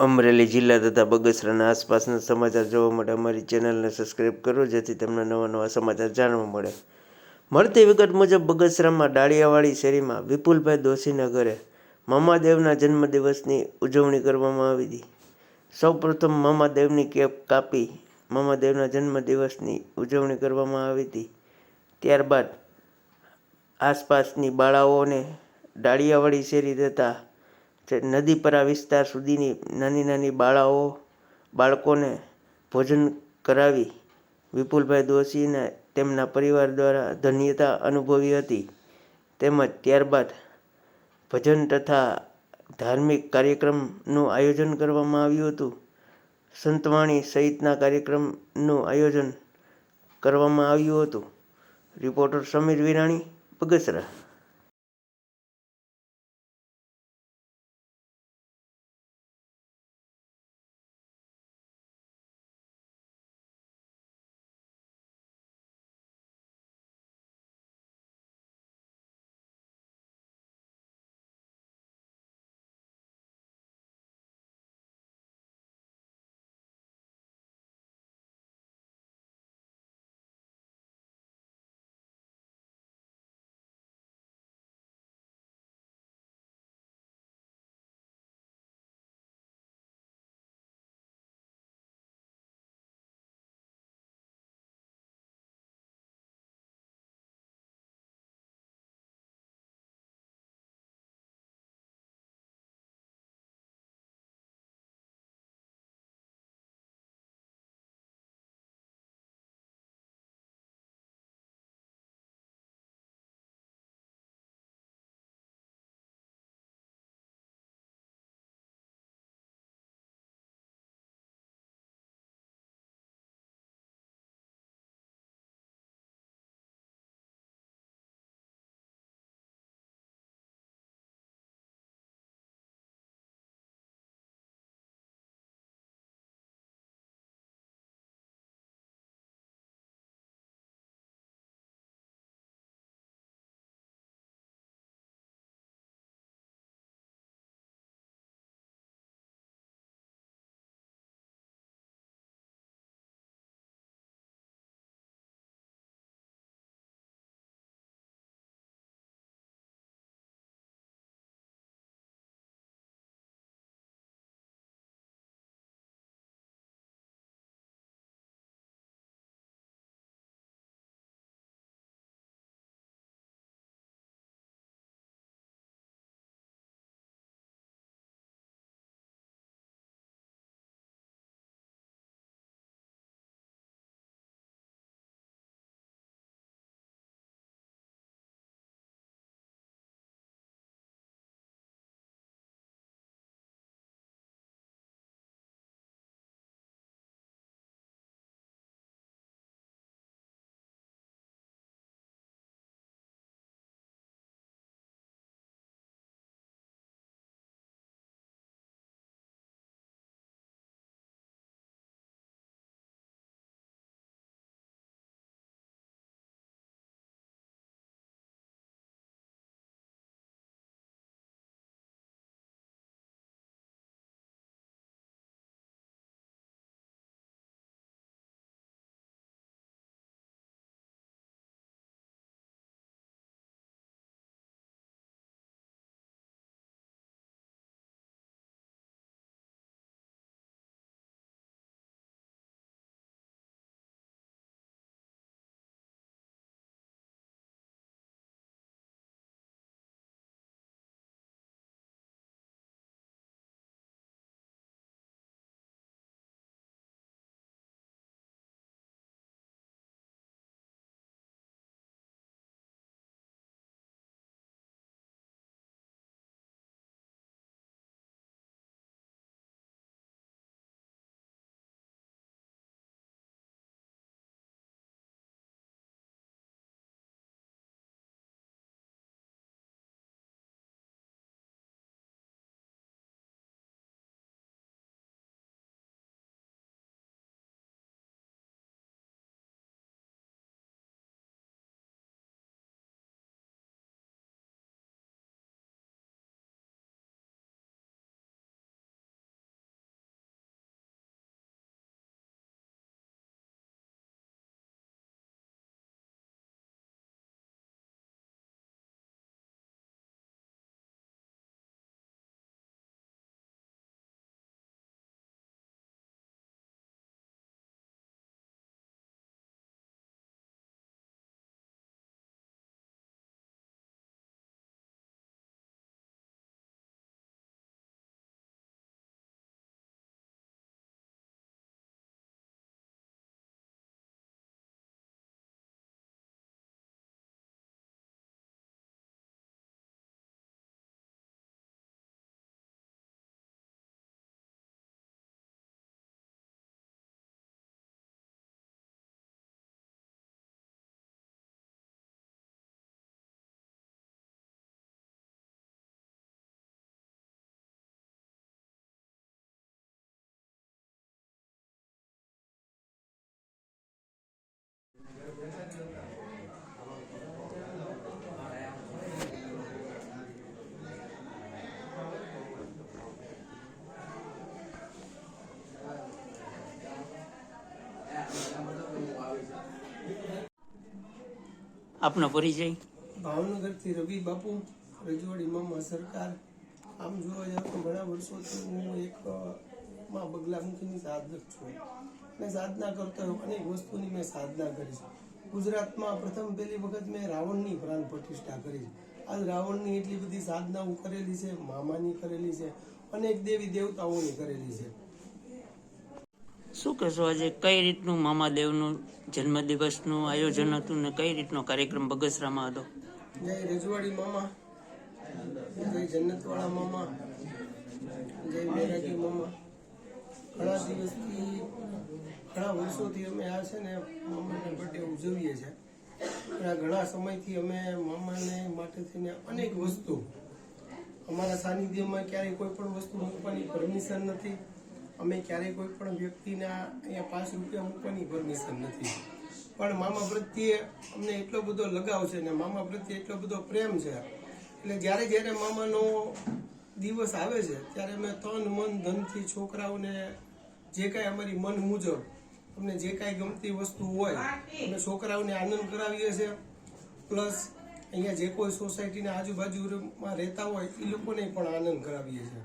અમરેલી જિલ્લા તથા બગસરાના આસપાસના સમાચાર જોવા માટે અમારી ચેનલને સબસ્ક્રાઈબ કરો, જેથી તમને નવા નવા સમાચાર જાણવા મળે. મળતી વિગત મુજબ બગસરામાં ડાળિયાવાડી શેરીમાં વિપુલભાઈ દોશીના ઘરે મામાદેવના જન્મદિવસની ઉજવણી કરવામાં આવી હતી. સૌપ્રથમ મામાદેવની કેક કાપી મામાદેવના જન્મદિવસની ઉજવણી કરવામાં આવી હતી. ત્યારબાદ આસપાસની બાળાઓને ડાળિયાવાડી શેરી તથા નદીપરા વિસ્તાર સુધીની નાની નાની બાળકોને ભોજન કરાવી વિપુલભાઈ દોશીને તેમના પરિવાર દ્વારા ધન્યતા અનુભવી હતી. તેમજ ત્યારબાદ ભજન તથા ધાર્મિક કાર્યક્રમનું આયોજન કરવામાં આવ્યું હતું. સંતવાણી સહિતના કાર્યક્રમનું આયોજન કરવામાં આવ્યું હતું. રિપોર્ટર સમીર વિરાણી, બગસરા. આપનો પરિચય? ભાવનગરથી રવિ બાપુ, રજવાડી મામા સરકાર. આમ જોવા જાવ તો ઘણા વર્ષોથી હું એક માં બગલામુખીની સાધક છું. મેં સાધના કરતો હોય અનેક વસ્તુની મેં સાધના કરી છે. ગુજરાતમાં પ્રથમ પહેલી વખત મેં રાવણની પ્રાણ પ્રતિષ્ઠા કરી છે. આજ રાવણની એટલી બધી સાધનાઓ કરેલી છે, મામાની કરેલી છે, અનેક દેવી દેવતાઓની કરેલી છે. શું કહેશો, આજે કઈ રીતનું મામાદેવનું જન્મદિવસનું આયોજન હતું ને કઈ રીતનો કાર્યક્રમ બગસરામાં હતો? જય રજવાડી મામા, જય જન્નતવાળા મામા, જય બેરાગી મામા. ઘણા દિવસથી, ઘણા વર્ષોથી અમે આ છે ને મામાના બર્થડે ઉજવીએ છીએ. અને ઘણા સમયથી અમે મામાને માટે થઈને અનેક વસ્તુ, અમારા સાનિધ્યમાં ક્યારેય કોઈ પણ વસ્તુ મૂકવાની પરમિશન નથી. અમે ક્યારેય કોઈ પણ વ્યક્તિના અહીંયા 5 રૂપિયા મૂકવાની પરમિશન નથી. પણ મામા પ્રત્યે અમને એટલો બધો લગાવ છે ને મામા પ્રત્યે એટલો બધો પ્રેમ છે, એટલે જ્યારે જ્યારે મામાનો દિવસ આવે છે ત્યારે અમે તન મન ધનથી છોકરાઓને જે કાંઈ અમારી મન મુજબ અમને જે કાંઈ ગમતી વસ્તુ હોય અમે છોકરાઓને આનંદ કરાવીએ છીએ. પ્લસ અહીંયા જે કોઈ સોસાયટીના આજુબાજુમાં રહેતા હોય એ લોકોને પણ આનંદ કરાવીએ છીએ.